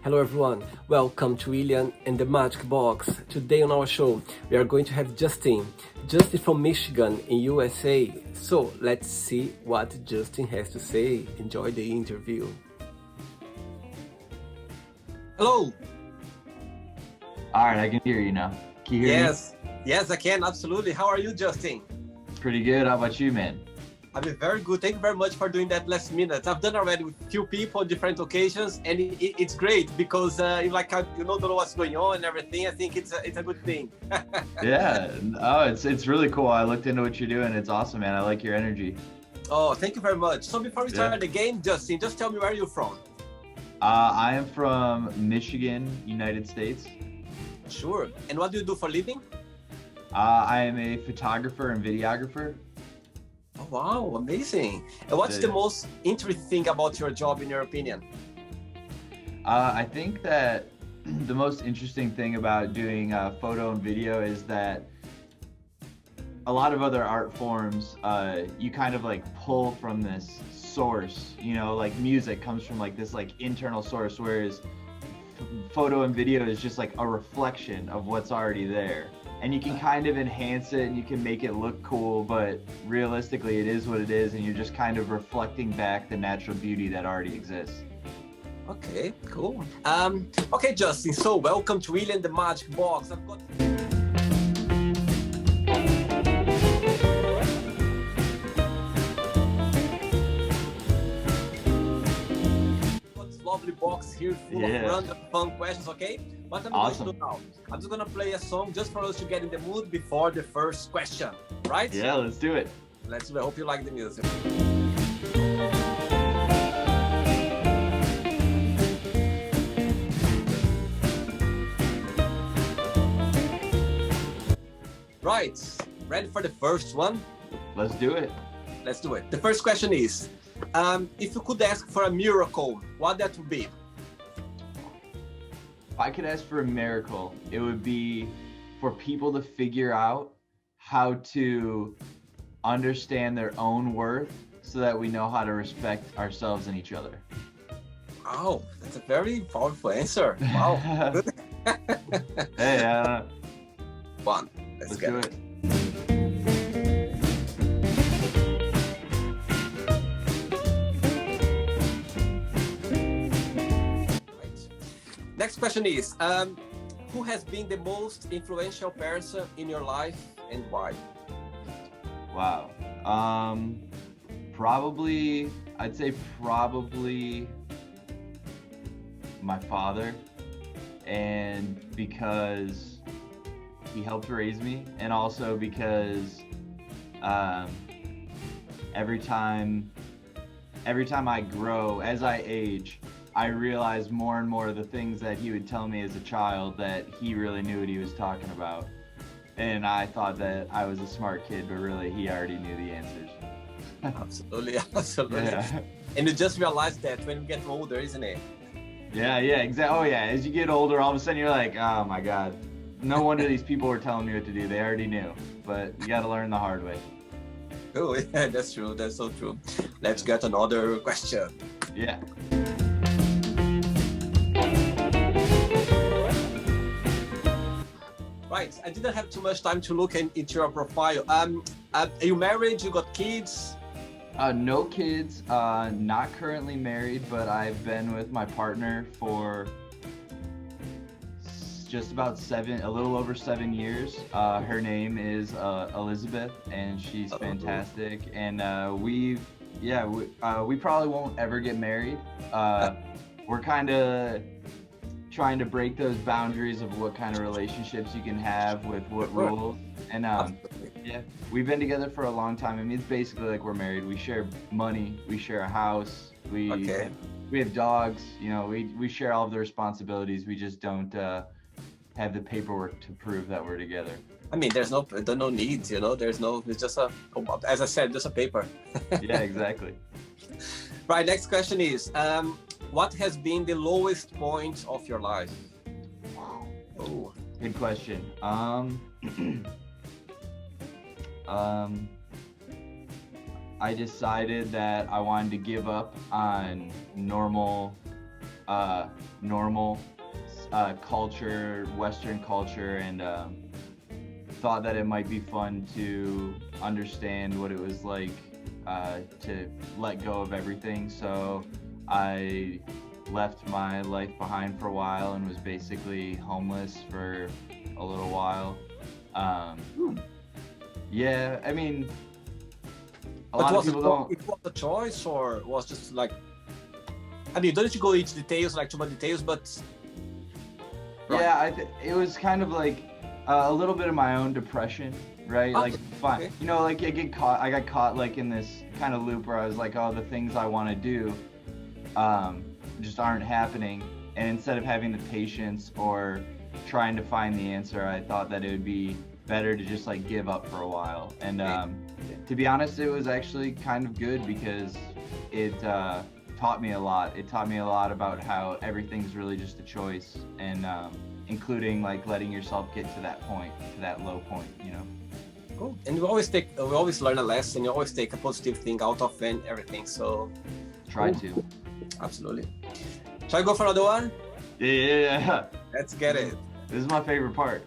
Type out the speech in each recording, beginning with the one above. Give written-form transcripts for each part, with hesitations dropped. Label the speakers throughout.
Speaker 1: Hello everyone, welcome to William and the Magic Box. Today on our show, we are going to have Justin from Michigan in USA. So let's see what Justin has to say. Enjoy the interview.
Speaker 2: Hello.
Speaker 3: All right, I can hear you now. Can you hear
Speaker 2: Yes, I can. Absolutely. How are you, Justin?
Speaker 3: me? Pretty good. How about you, man?
Speaker 2: I've been very good. Thank you very much for doing that last minute. I've done already with few people, different occasions, and it's great because you don't know what's going on and everything. I think it's a good thing.
Speaker 3: Yeah. Oh, it's really cool. I looked into what you're doing. It's awesome, man. I like your energy.
Speaker 2: Oh, thank you very much. So before we start
Speaker 3: Yeah.
Speaker 2: the game, Justin, just tell me where you're from.
Speaker 3: I am from Michigan, United States.
Speaker 2: Sure. And what do you do for a living?
Speaker 3: I am a photographer and videographer.
Speaker 2: Oh, wow, amazing. And what's the
Speaker 3: Yeah.
Speaker 2: most interesting thing about your job, in your opinion?
Speaker 3: I think that the most interesting thing about doing photo and video is that a lot of other art forms, you kind of like pull from this source, like music comes from like this like internal source, whereas photo and video is just like a reflection of what's already there. And you can kind of enhance it and you can make it look cool, but realistically it is what it is, and you're just kind of reflecting back the natural beauty that already exists.
Speaker 2: Okay, cool. Okay, Justin, so welcome to William the Magic Box. I've got this lovely box here full of
Speaker 3: Yeah.
Speaker 2: random fun questions, okay? What I'm
Speaker 3: Awesome.
Speaker 2: going to do now, I'm just gonna play a song just for us to get in the mood before the first question, right?
Speaker 3: Yeah, let's do it.
Speaker 2: Let's do it. I hope you like the music. Right, ready for the first one?
Speaker 3: Let's do it.
Speaker 2: Let's do it. The first question is, if you could ask for a miracle, what that would be?
Speaker 3: If I could ask for a miracle, it would be for people to figure out how to understand their own worth so that we know how to respect ourselves and each other.
Speaker 2: Wow, that's a very powerful answer. Wow. Good
Speaker 3: Hey,
Speaker 2: one. Let's
Speaker 3: let's
Speaker 2: get
Speaker 3: do
Speaker 2: it.
Speaker 3: it.
Speaker 2: Right. Next question is, who has been the most influential person in your life and why?
Speaker 3: Wow. Probably, I'd say probably my father, and because he helped raise me, and also because um, every time I grow, as I age, I realize more and more the things that he would tell me as a child that he really knew what he was talking about. And I thought that I was a smart kid, but really he already knew the answers.
Speaker 2: Absolutely, absolutely.
Speaker 3: Yeah,
Speaker 2: And you just realize that when you get older, isn't it?
Speaker 3: yeah, exactly. Oh yeah, as you get older, all of a sudden you're like, oh my God, no wonder these people were telling me what to do. They already knew, but you got to learn the hard way.
Speaker 2: Oh, yeah, that's true. That's so true. Let's get another question.
Speaker 3: Yeah.
Speaker 2: Right, I didn't have too much time to look into your profile. Are you married? You got kids?
Speaker 3: No kids, not currently married, but I've been with my partner for just about a little over 7 years. Her name is Elizabeth, and she's fantastic. And we probably won't ever get married. We're kind of trying to break those boundaries of what kind of relationships you can have with what rules. And yeah, we've been together for a long time. I mean, it's basically like we're married. We share money, we share a house, we have dogs. We share all of the responsibilities. We just don't have the paperwork to prove that we're together.
Speaker 2: I mean, there's no needs, it's just as I said, just a paper.
Speaker 3: Yeah, exactly.
Speaker 2: Right, next question is, what has been the lowest point of your life? Oh,
Speaker 3: Good question. I decided that I wanted to give up on normal normal culture, Western culture, and thought that it might be fun to understand what it was like to let go of everything. So I left my life behind for a while and was basically homeless for a little while. Yeah, I mean, a lot of people don't.
Speaker 2: It was a choice, or was just like, I mean, don't need to go into details, like too much details, but
Speaker 3: Yeah, it was kind of like a little bit of my own depression, right?
Speaker 2: Okay,
Speaker 3: Like, fine,
Speaker 2: okay.
Speaker 3: you know, like I got caught like in this kind of loop where I was like, oh, the things I want to do, just aren't happening. And instead of having the patience or trying to find the answer, I thought that it would be better to just like give up for a while. And to be honest, it was actually kind of good because it taught me a lot. It taught me a lot about how everything's really just a choice, and including like letting yourself get to that point, to that low point, you know.
Speaker 2: Cool. And we always learn a lesson. You always take a positive thing out of everything. So
Speaker 3: Try
Speaker 2: Cool.
Speaker 3: to.
Speaker 2: absolutely. Shall I go for another one?
Speaker 3: Yeah.
Speaker 2: Let's get it.
Speaker 3: This is my favorite part.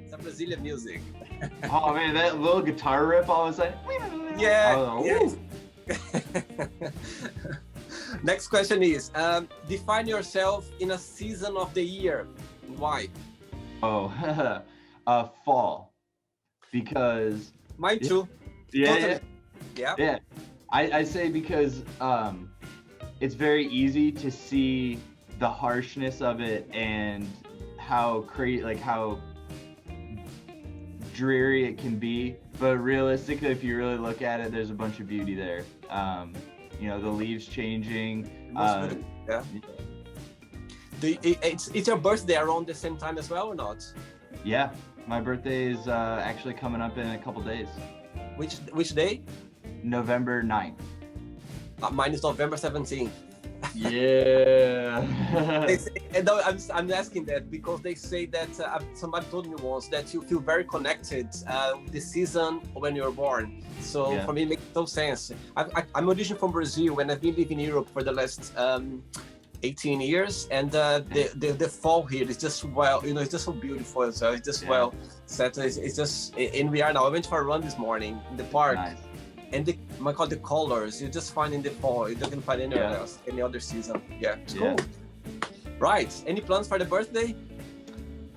Speaker 2: It's a Brazilian music.
Speaker 3: Oh man, that little guitar riff all of a sudden.
Speaker 2: Yeah.
Speaker 3: Oh,
Speaker 2: Yes. Next question is, define yourself in a season of the year. Why?
Speaker 3: Oh, fall. Because
Speaker 2: Mine too.
Speaker 3: yeah,
Speaker 2: Totally. Yeah.
Speaker 3: yeah. I say because it's very easy to see the harshness of it and how how dreary it can be. But realistically, if you really look at it, there's a bunch of beauty there. You know, the leaves changing.
Speaker 2: Most beautiful, yeah. It's your birthday around the same time as well or not?
Speaker 3: Yeah, my birthday is actually coming up in a couple days.
Speaker 2: Which day?
Speaker 3: November 9th.
Speaker 2: Mine is November 17th.
Speaker 3: Yeah.
Speaker 2: They say, and no, I'm asking that because they say that somebody told me once that you feel very connected with the season when you're born. So
Speaker 3: Yeah.
Speaker 2: for me, it makes no sense. I'm originally from Brazil and I've been living in Europe for the last 18 years, and the fall here is just it's just so beautiful as well. It's just well set. It's just, and we are now. I went for a run this morning in the park.
Speaker 3: Nice.
Speaker 2: And the colors you just find in the fall, you don't find anywhere else, any other season. Yeah, it's cool. Right. Any plans for the birthday?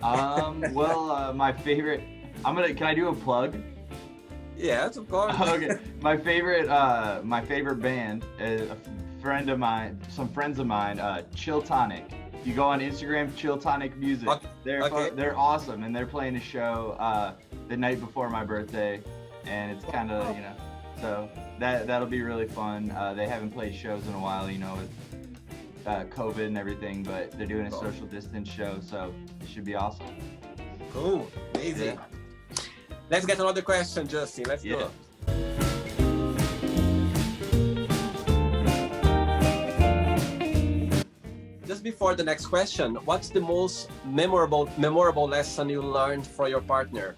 Speaker 3: Well, my favorite. Can I do a plug?
Speaker 2: Yes, of course.
Speaker 3: Okay. My favorite band is some friends of mine, Chill Tonic. You go on Instagram, Chill Tonic Music. They're awesome, and they're playing a show the night before my birthday, and it's kind of so that'll be really fun. They haven't played shows in a while, with COVID and everything, but they're doing a social distance show, so it should be awesome.
Speaker 2: Cool, amazing.
Speaker 3: Yeah.
Speaker 2: Let's get another question, Justin. Let's go. Just before the next question, what's the most memorable lesson you learned from your partner?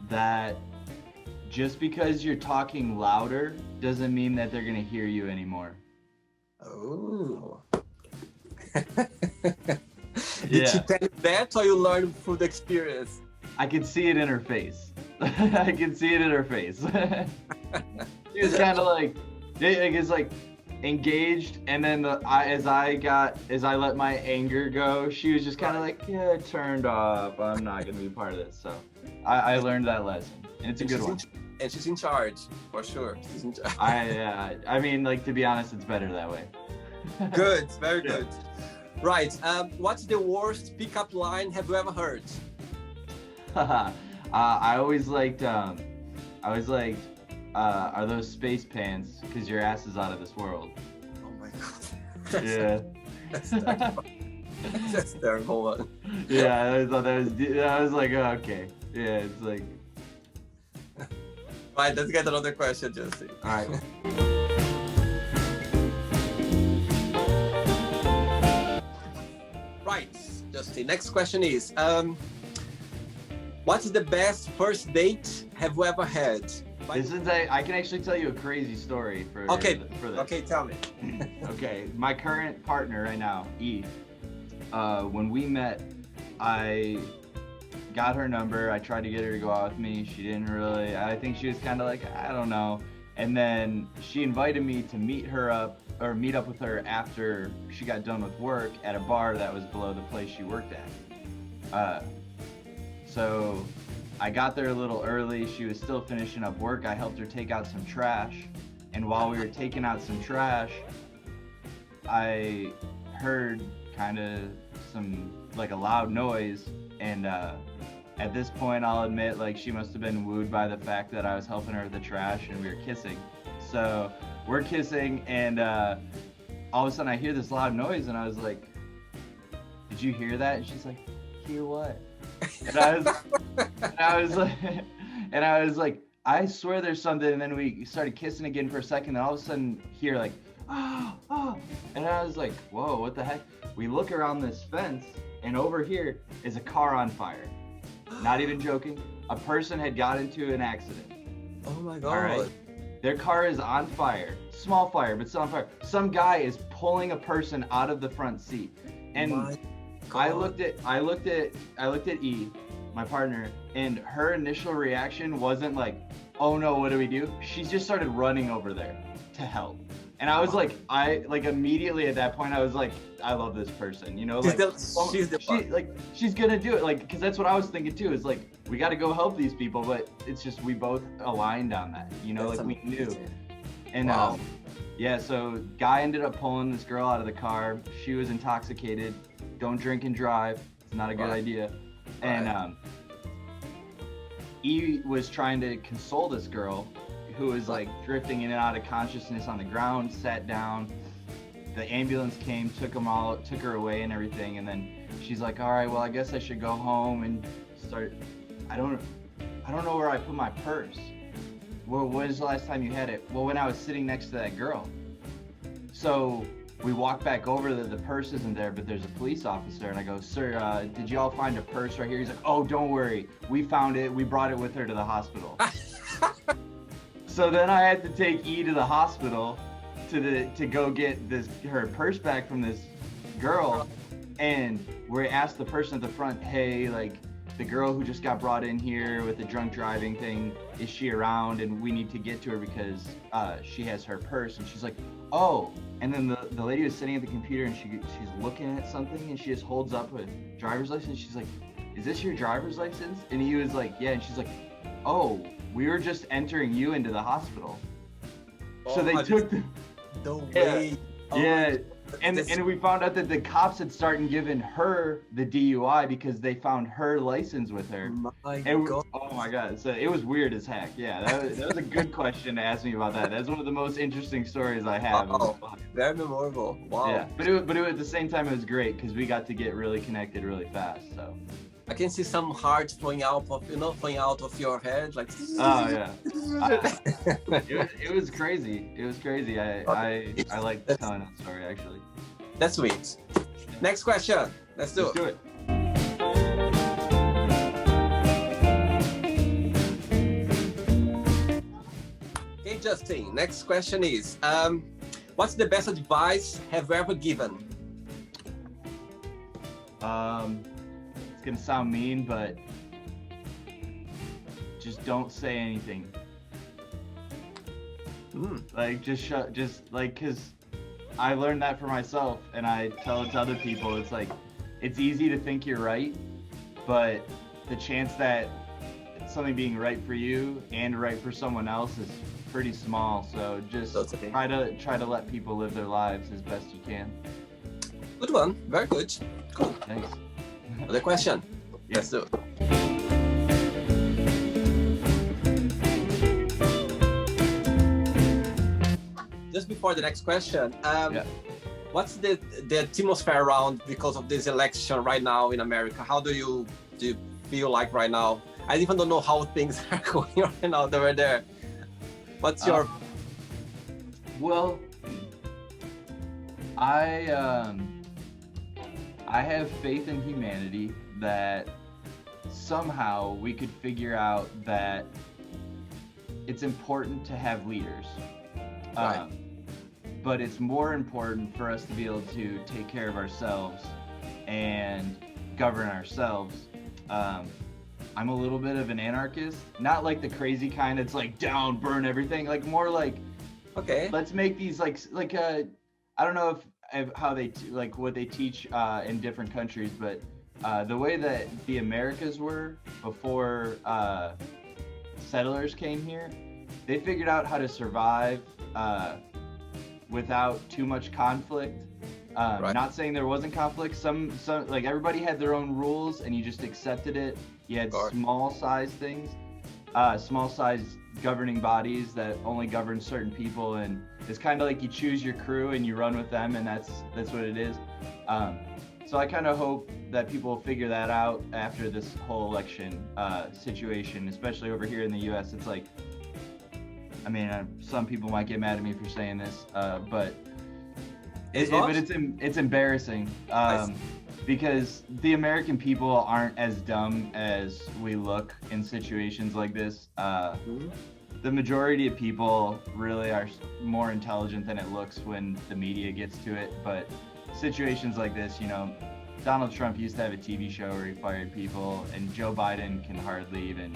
Speaker 3: That just because you're talking louder doesn't mean that they're gonna hear you anymore.
Speaker 2: Oh. Did
Speaker 3: Yeah.
Speaker 2: she tell you that, or you learned through the experience?
Speaker 3: I could see it in her face. I could see it in her face. She was kind of like, it's like engaged, and then as I let my anger go, she was just kind of like, yeah, turned off. I'm not gonna be part of this. So I learned that lesson, and it's a good one.
Speaker 2: And she's in charge, for sure. She's in charge.
Speaker 3: I mean, like, to be honest, it's better that way.
Speaker 2: Good, very good. Right. What's the worst pickup line have you ever heard?
Speaker 3: I always liked, are those space pants? Because your ass is out of this world.
Speaker 2: Oh my god.
Speaker 3: Yeah.
Speaker 2: That's terrible. That's a terrible one.
Speaker 3: Yeah, I thought that was. I was like, oh, okay. Yeah, it's like.
Speaker 2: Right, let's get another question, Justin.
Speaker 3: All right.
Speaker 2: Right, Justin. Next question is, What's the best first date have you ever had?
Speaker 3: This is I can actually tell you a crazy story for for this.
Speaker 2: Okay, tell me.
Speaker 3: Okay, my current partner right now, E. When we met, I got her number. I tried to get her to go out with me. She didn't really. I think she was kind of like, I don't know. And then she invited me to meet up with her after she got done with work at a bar that was below the place she worked at. So I got there a little early. She was still finishing up work. I helped her take out some trash. And while we were taking out some trash, I heard kind of a loud noise. And at this point, I'll admit, like, she must have been wooed by the fact that I was helping her with the trash and we were kissing. So we're kissing, and all of a sudden I hear this loud noise, and I was like, "Did you hear that?" And she's like, "Hear what?" And I was like, "I swear there's something." And then we started kissing again for a second, and all of a sudden hear like, "Oh, oh," and I was like, "Whoa, what the heck?" We look around this fence, and over here is a car on fire. Not even joking. A person had got into an accident.
Speaker 2: Oh my God.
Speaker 3: All right. Their car is on fire. Small fire, but still on fire. Some guy is pulling a person out of the front seat. And I looked at E, my partner, and her initial reaction wasn't like, "Oh no, what do we do?" She just started running over there to help. And I was like, immediately at that point, I was like, I love this person, you know, like, she's gonna do it, like, because that's what I was thinking too, is like, we got to go help these people, but it's just, we both aligned on that, you know, like, we knew. And yeah, so guy ended up pulling this girl out of the car. She was intoxicated. Don't drink and drive. It's not a good idea. And E was trying to console this girl who was like drifting in and out of consciousness on the ground, sat down. The ambulance came, took her away and everything. And then she's like, "All right, well, I guess I should go home and start. I don't know where I put my purse." "Well, when was the last time you had it?" "Well, when I was sitting next to that girl." So we walk back over, the purse isn't there, but there's a police officer, and I go, "Sir, did y'all find a purse right here?" He's like, "Oh, don't worry, we found it. We brought it with her to the hospital." So then I had to take E to the hospital to go get her purse back from this girl, and we asked the person at the front, "Hey, like, the girl who just got brought in here with the drunk driving thing, is she around? And we need to get to her because she has her purse." And she's like, "Oh." And then the lady was sitting at the computer, and she's looking at something, and she just holds up a driver's license. She's like, "Is this your driver's license?" And he was like, "Yeah." And she's like, "Oh, we were just entering you into the hospital." So they took the...
Speaker 2: No way.
Speaker 3: Yeah. And we found out that the cops had started giving her the DUI because they found her license with her. Oh my God. So it was weird as heck. Yeah, that was a good question to ask me about that. That's one of the most interesting stories I have.
Speaker 2: Very memorable. Wow.
Speaker 3: Yeah, but at the same time, it was great because we got to get really connected really fast. So
Speaker 2: I can see some hearts flowing out of your head, like.
Speaker 3: Oh yeah. It was crazy. It was crazy. I like telling that story actually.
Speaker 2: That's sweet. Next question. Let's do it. Okay, Justin. Next question is, what's the best advice have you ever given?
Speaker 3: It's gonna sound mean, but just don't say anything. Like, cause I learned that for myself, and I tell it to other people. It's like, it's easy to think you're right, but the chance that something being right for you and right for someone else is pretty small. So just try to let people live their lives as best you can.
Speaker 2: Good one. Very good. Cool.
Speaker 3: Thanks.
Speaker 2: Other question.
Speaker 3: Yeah.
Speaker 2: Let's do it. Just before the next question, what's the atmosphere around because of this election right now in America? How do you feel like right now? I even don't know how things are going right now over there. What's your...
Speaker 3: Well, I have faith in humanity that somehow we could figure out that it's important to have leaders.
Speaker 2: Right.
Speaker 3: But it's more important for us to be able to take care of ourselves and govern ourselves. I'm a little bit of an anarchist, not like the crazy kind that's like down, burn everything, like more like,
Speaker 2: Okay.
Speaker 3: let's make these like I don't know if how they like what they teach in different countries, but the way that the Americas were before settlers came here, they figured out how to survive without too much conflict.
Speaker 2: Right.
Speaker 3: Not saying there wasn't conflict. Some like everybody had their own rules, and you just accepted it. You had
Speaker 2: Right.
Speaker 3: small size things, small size governing bodies that only govern certain people, and it's kind of like you choose your crew and you run with them, and that's what it is. So I kind of hope that people figure that out after this whole election situation, especially over here in the U.S. It's like, I mean, some people might get mad at me for saying this, but it's embarrassing because the American people aren't as dumb as we look in situations like this. The majority of people really are more intelligent than it looks when the media gets to it, but situations like this, you know, Donald Trump used to have a TV show where he fired people, and Joe Biden can hardly even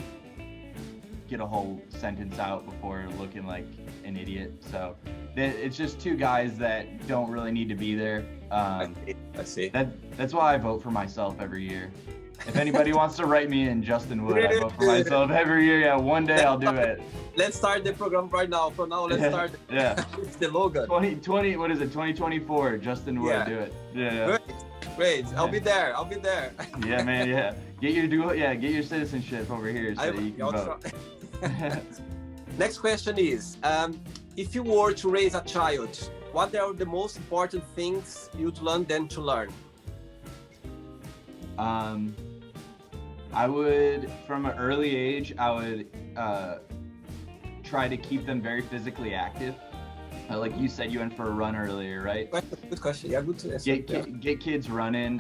Speaker 3: get a whole sentence out before looking like an idiot. So it's just two guys that don't really need to be there.
Speaker 2: I see.
Speaker 3: That's why I vote for myself every year. If anybody wants to write me in, Justin Wood, I vote for myself every year. Yeah, one day I'll do it.
Speaker 2: Let's start the program right now. For now, let's start with the Logan.
Speaker 3: 2020, what is it? 2024, Justin Wood,
Speaker 2: Yeah.
Speaker 3: do it. Yeah.
Speaker 2: Great. I'll be there.
Speaker 3: Yeah, man, yeah. Get your citizenship over here so you can vote.
Speaker 2: Next question is, if you were to raise a child, what are the most important things you'd want them to learn?
Speaker 3: I would, from an early age, I would try to keep them very physically active. Like you said, you went for a run earlier, right?
Speaker 2: Good question. Yeah, good to answer.
Speaker 3: Get kids running.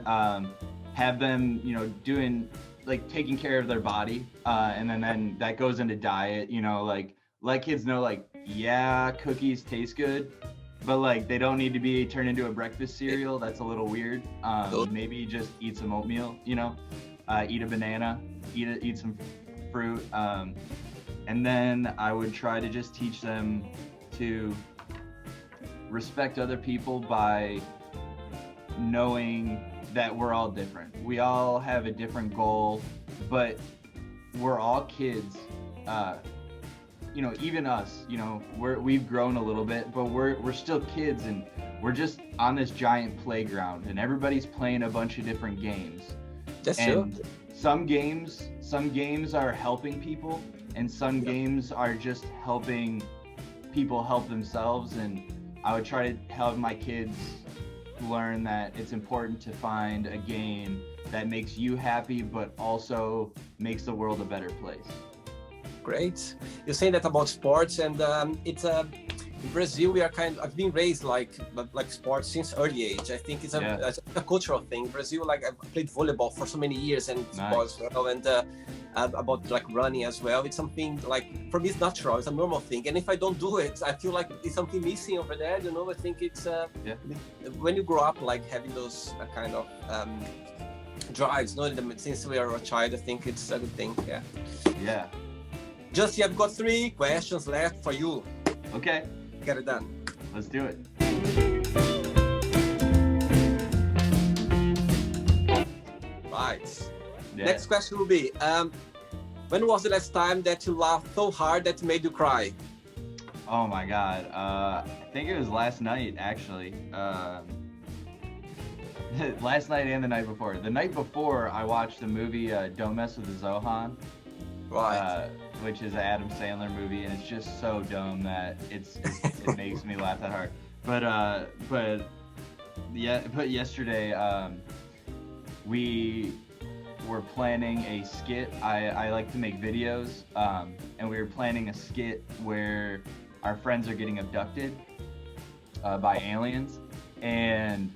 Speaker 3: Have them, you know, doing like taking care of their body, and then that goes into diet. You know, like let kids know, like, yeah, cookies taste good, but like they don't need to be turned into a breakfast cereal. That's a little weird. Maybe just eat some oatmeal. You know, eat a banana, eat some fruit, and then I would try to just teach them to respect other people by knowing that we're all different. We all have a different goal, but we're all kids. You know, even us, you know, we've grown a little bit, but we're still kids, and we're just on this giant playground, and everybody's playing a bunch of different games.
Speaker 2: That's true.
Speaker 3: Some games are helping people, and some games are just helping people help themselves. And I would try to help my kids learn that it's important to find a game that makes you happy, but also makes the world a better place.
Speaker 2: Great. You're saying that about sports, and it's in Brazil we are I've been raised like sports since early age. I think it's a cultural thing. Brazil, like I've played volleyball for so many years and football as well, and about like running as well. It's something like for me it's natural. It's a normal thing, and if I don't do it, I feel like it's something missing over there. You know, I think it's when you grow up like having those kind of drives. No, since we are a child, I think it's a good thing.
Speaker 3: Yeah.
Speaker 2: Justin, I've got 3 questions left for you.
Speaker 3: Okay.
Speaker 2: Get it done.
Speaker 3: Let's do it.
Speaker 2: Right.
Speaker 3: Yeah.
Speaker 2: Next question will be, when was the last time that you laughed so hard that made you cry?
Speaker 3: Oh my God. I think it was last night, actually. Last night and the night before. The night before, I watched the movie Don't Mess with the Zohan.
Speaker 2: Right.
Speaker 3: Which is an Adam Sandler movie, and it's just so dumb that it makes me laugh that hard. But yesterday we were planning a skit. I like to make videos, and we were planning a skit where our friends are getting abducted by aliens, and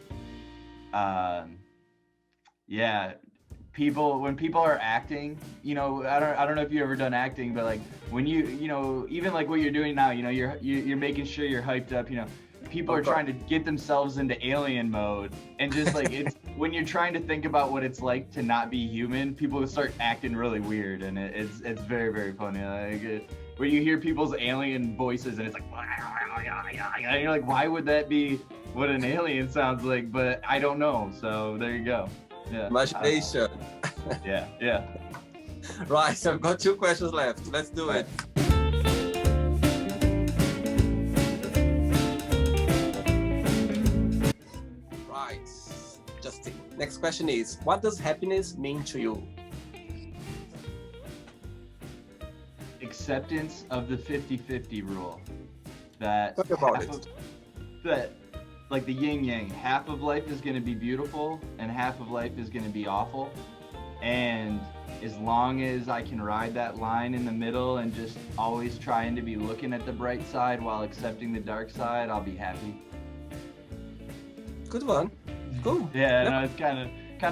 Speaker 3: when people are acting, you know, I don't know if you've ever done acting, but like when you know, even like what you're doing now, you know, you're making sure you're hyped up, you know, people are trying to get themselves into alien mode, and just like it's when you're trying to think about what it's like to not be human, people start acting really weird, and it's very, very funny. Like when you hear people's alien voices and it's like, and you're like, why would that be what an alien sounds like? But I don't know, so there you go. Yeah.
Speaker 2: Imagination.
Speaker 3: Yeah.
Speaker 2: Right, so I've got 2 questions left. Let's do it. Right, Justin. Next question is, what does happiness mean to you?
Speaker 3: Acceptance of the 50-50 rule. That
Speaker 2: Talk about it.
Speaker 3: That like the yin yang, half of life is going to be beautiful and half of life is going to be awful, and as long as I can ride that line in the middle and just always trying to be looking at the bright side while accepting the dark side, I'll be happy.
Speaker 2: Good one. Cool.
Speaker 3: Yeah, no, it's kind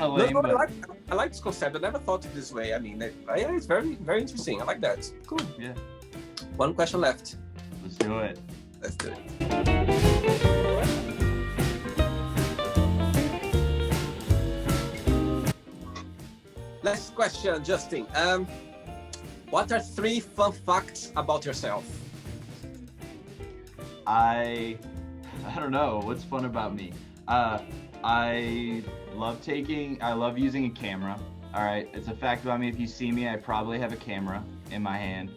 Speaker 3: of lame,
Speaker 2: No,
Speaker 3: but
Speaker 2: I like this concept. I never thought of this way. I mean, it's very, very interesting. I like that. Cool.
Speaker 3: yeah,
Speaker 2: 1 question left.
Speaker 3: let's do it.
Speaker 2: Let's do it. Last question, Justin. What are 3 fun facts about yourself?
Speaker 3: I don't know what's fun about me. I love using a camera. All right, it's a fact about me. If you see me, I probably have a camera in my hand.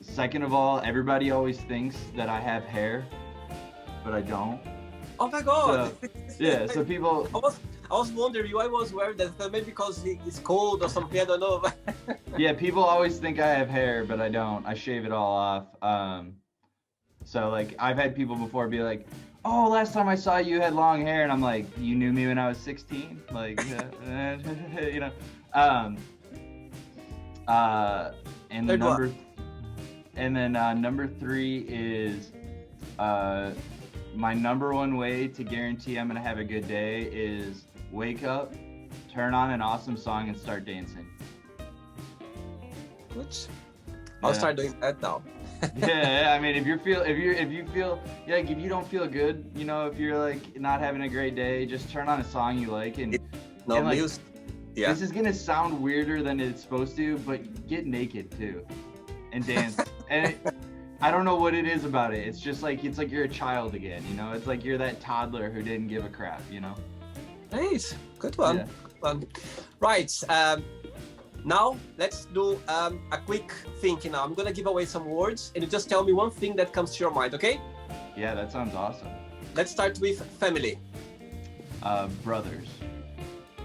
Speaker 3: Second of all, everybody always thinks that I have hair, but I don't.
Speaker 2: Oh my God!
Speaker 3: So, yeah, so people.
Speaker 2: I was wondering why I was wearing that. Maybe because it's cold or something. I don't know.
Speaker 3: Yeah, people always think I have hair, but I don't. I shave it all off. So like I've had people before be like, "Oh, last time I saw you had long hair," and I'm like, "You knew me when I was 16?" Like, you know. And the number, and then number 3 is my number 1 way to guarantee I'm gonna have a good day is wake up, turn on an awesome song, and start dancing.
Speaker 2: Good. I'll start doing that now.
Speaker 3: Yeah, I mean, if you feel yeah, like if you don't feel good, you know, if you're like not having a great day, just turn on a song you like and like,
Speaker 2: music. Yeah.
Speaker 3: This is gonna sound weirder than it's supposed to, but get naked too, and dance. And I don't know what it is about it. It's just like it's like you're a child again, you know. It's like you're that toddler who didn't give a crap, you know.
Speaker 2: Nice. Good one.
Speaker 3: Yeah.
Speaker 2: Good one. Right. Now let's do a quick thinking. Now I'm gonna give away some words, and you just tell me one thing that comes to your mind. Okay?
Speaker 3: Yeah, that sounds awesome.
Speaker 2: Let's start with family.
Speaker 3: Brothers.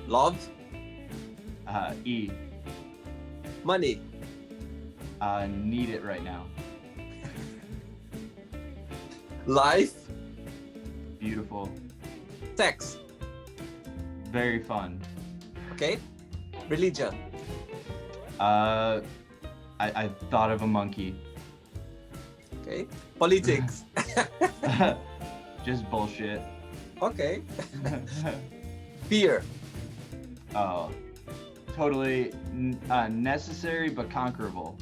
Speaker 2: Love.
Speaker 3: E.
Speaker 2: Money.
Speaker 3: Need it right now.
Speaker 2: Life.
Speaker 3: Beautiful.
Speaker 2: Sex.
Speaker 3: Very fun.
Speaker 2: Okay. Religion.
Speaker 3: I thought of a monkey.
Speaker 2: Okay. Politics.
Speaker 3: Just bullshit.
Speaker 2: Okay. Fear.
Speaker 3: Oh, totally necessary but conquerable.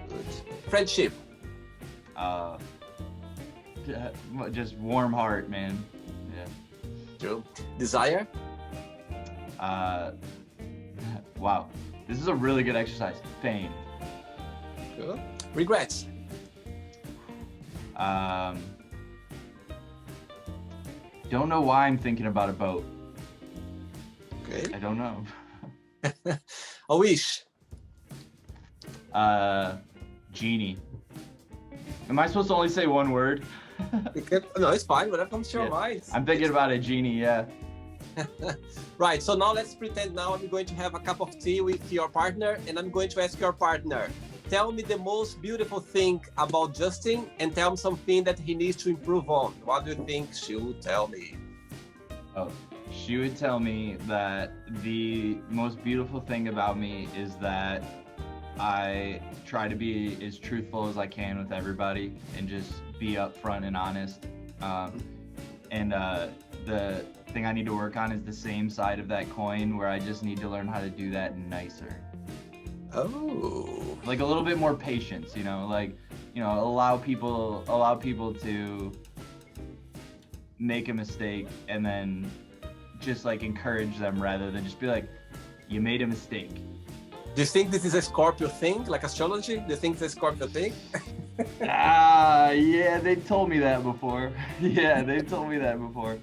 Speaker 2: Good. Friendship.
Speaker 3: Just warm heart, man. Yeah.
Speaker 2: True. Desire.
Speaker 3: Wow, this is a really good exercise. Fame.
Speaker 2: Good. Regrets.
Speaker 3: Don't know why I'm thinking about a boat.
Speaker 2: Okay.
Speaker 3: I don't know.
Speaker 2: A wish.
Speaker 3: Genie. Am I supposed to only say one word?
Speaker 2: No, it's fine. Whatever comes to your mind.
Speaker 3: I'm thinking about a genie, yeah.
Speaker 2: Right, so now let's pretend now I'm going to have a cup of tea with your partner, and I'm going to ask your partner, tell me the most beautiful thing about Justin and tell me something that he needs to improve on. What do you think she would tell me?
Speaker 3: Oh, she would tell me that the most beautiful thing about me is that I try to be as truthful as I can with everybody and just be upfront and honest. And thing I need to work on is the same side of that coin, where I just need to learn how to do that nicer.
Speaker 2: Oh.
Speaker 3: Like a little bit more patience, you know, like, you know, allow people to make a mistake and then just like encourage them rather than just be like, you made a mistake.
Speaker 2: Do you think this is a Scorpio thing, like astrology? Do you think it's a Scorpio thing?
Speaker 3: Yeah, they told me that before. Yeah, they told me that before.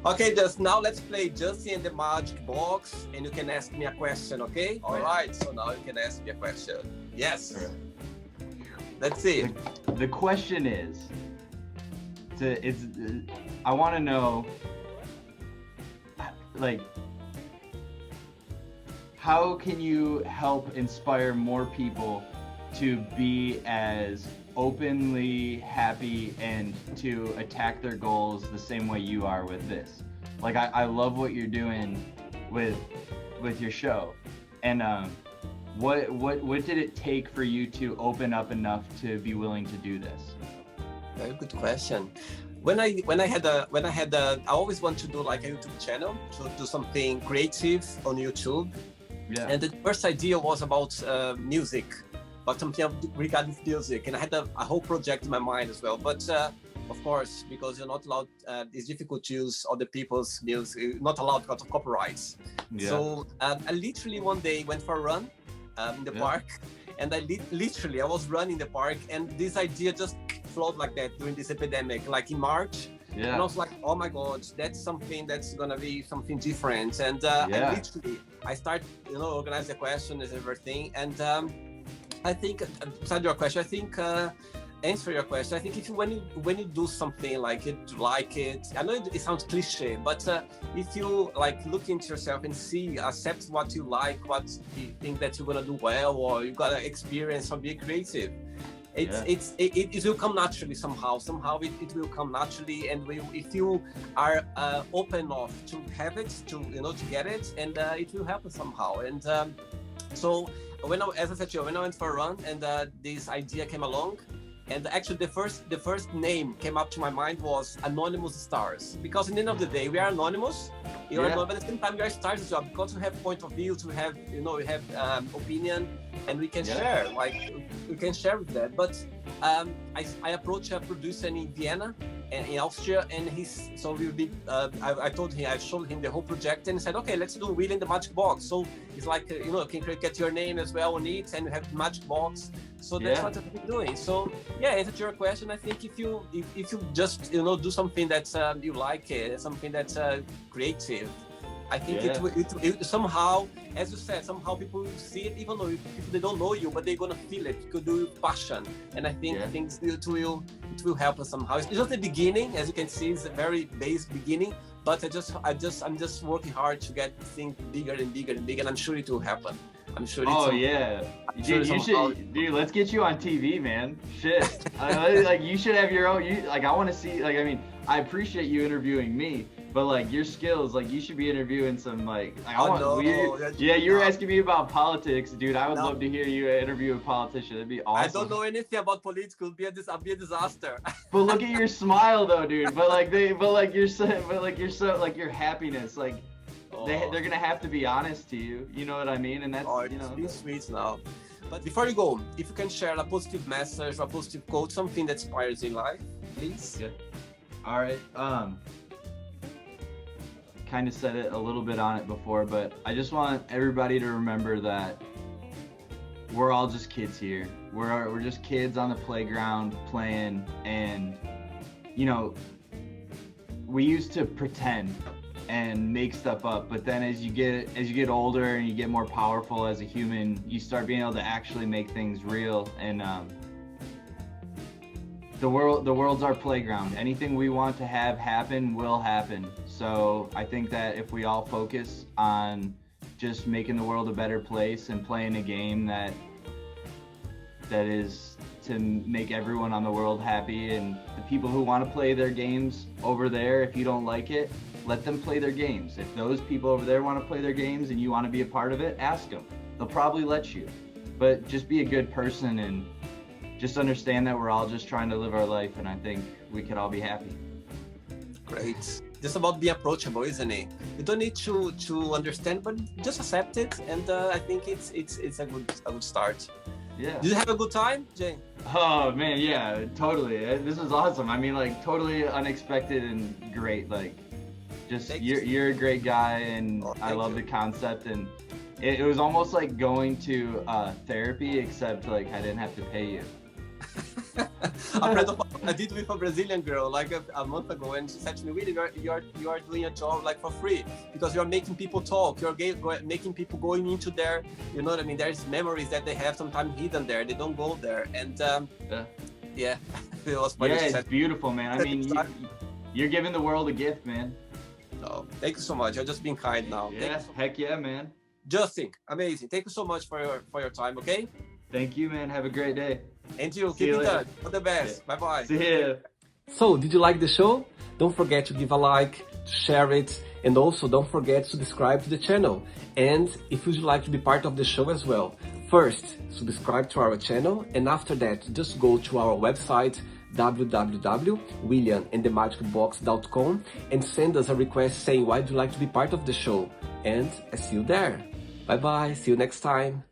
Speaker 2: Okay, just now let's play Justin and the Magic Box, and you can ask me a question, okay? All right, so now you can ask me a question. Yes.
Speaker 3: Right.
Speaker 2: Let's see.
Speaker 3: The question is, I want to know, like, how can you help inspire more people to be as openly happy and to attack their goals the same way you are with this? Like, I love what you're doing with your show, and what did it take for you to open up enough to be willing to do this?
Speaker 2: Very good question. When I always want to do like a YouTube channel, to do something creative on YouTube.
Speaker 3: Yeah.
Speaker 2: And the first idea was about music, about something regarding music, and I had a whole project in my mind as well. But of course, because you're not allowed, it's difficult to use other people's music, not allowed because of copyrights.
Speaker 3: Yeah.
Speaker 2: So I literally one day went for a run in the park, and I literally was running in the park, and this idea just flowed like that during this epidemic, like in March.
Speaker 3: Yeah.
Speaker 2: And I was like, oh my God, that's something that's gonna be something different. And I start, organize the questions and everything. And I think, beside your question, I think answer your question. I think if you, when you do something like it, I know it sounds cliche, but if you like look into yourself and see, accept what you like, what you think that you're gonna do well, or you gotta experience or be creative. It will come naturally somehow. It will come naturally, and if you are open enough to have it, to get it, and it will happen somehow. And so as I said to you, when I went for a run, and this idea came along, and actually the first name came up to my mind was Anonymous Stars, because in the end of the day we are anonymous. You're anonymous, but at the same time we are stars as well, because we have point of view, we have we have opinion, and we can share, like we can share with that. But I approached a producer in Vienna and in Austria, and I told him, I showed him the whole project, and he said, okay, let's do William the Magic Box. So it's like you can get your name as well on it, and you have Magic Box. So that's what I've been doing. So answer to your question, I think if you just do something that you like, something that's creative, I think it somehow, as you said, somehow people will see it, even though they don't know you, but they're gonna feel it. You could do with passion, and I think it will help us somehow. It's just the beginning, as you can see, it's a very base beginning. But I'm just working hard to get things bigger and bigger and bigger, and I'm sure it will happen. I'm sure.
Speaker 3: Dude, let's get you on TV, man. Shit, like you should have your own. I want to see. Like, I mean, I appreciate you interviewing me, but like your skills, like you should be interviewing some you were asking me about politics, dude. I would love to hear you interview a politician. That'd be awesome.
Speaker 2: I don't know anything about politics. It'll be a disaster.
Speaker 3: But look at your smile, though, dude. Your happiness, like. They're gonna have to be honest to you. You know what I mean? And that's
Speaker 2: it's sweet now. But before you go, if you can share a positive message or a positive quote, something that inspires you in life, please.
Speaker 3: Yeah. All right. Kind of said it a little bit on it before, but I just want everybody to remember that we're all just kids here. We're just kids on the playground playing, and we used to pretend and make stuff up, but then as you get older and you get more powerful as a human, you start being able to actually make things real. And the world's our playground. Anything we want to have happen will happen. So I think that if we all focus on just making the world a better place and playing a game that is to make everyone on the world happy, and the people who want to play their games over there, if you don't like it, let them play their games. If those people over there want to play their games and you want to be a part of it, ask them. They'll probably let you. But just be a good person and just understand that we're all just trying to live our life, and I think we could all be happy.
Speaker 2: Great. just about being approachable, isn't it? You don't need to understand, but just accept it, and I think it's a good start.
Speaker 3: Yeah.
Speaker 2: Did you have a good time, Jay?
Speaker 3: Oh man, yeah, totally. This was awesome. I mean, like totally unexpected and great. Like, just you're a great guy, and I love the concept. And it was almost like going to therapy, except like I didn't have to pay you.
Speaker 2: I did with a Brazilian girl like a month ago, and she said to me, "Really, you are doing a job like for free because you're making people talk. You're making people going into their, you know what I mean? There's memories that they have sometimes hidden there. They don't go there." And yeah, it was funny.
Speaker 3: Yeah, it's beautiful, man. I mean, you're giving the world a gift, man.
Speaker 2: Oh, thank you so much. You're just being kind now.
Speaker 3: Yeah, heck yeah, man.
Speaker 2: Justin, amazing. Thank you so much for your time. Okay.
Speaker 3: Thank you, man. Have a great day.
Speaker 2: And you, keep in touch. All the best.
Speaker 3: Yeah.
Speaker 2: Bye-bye.
Speaker 3: See ya.
Speaker 1: So, did you like the show? Don't forget to give a like, to share it, and also don't forget to subscribe to the channel. And if you'd like to be part of the show as well, first, subscribe to our channel, and after that, just go to our website, www.williamandthemagicbox.com, and send us a request saying why do you like to be part of the show. And I see you there. Bye-bye. See you next time.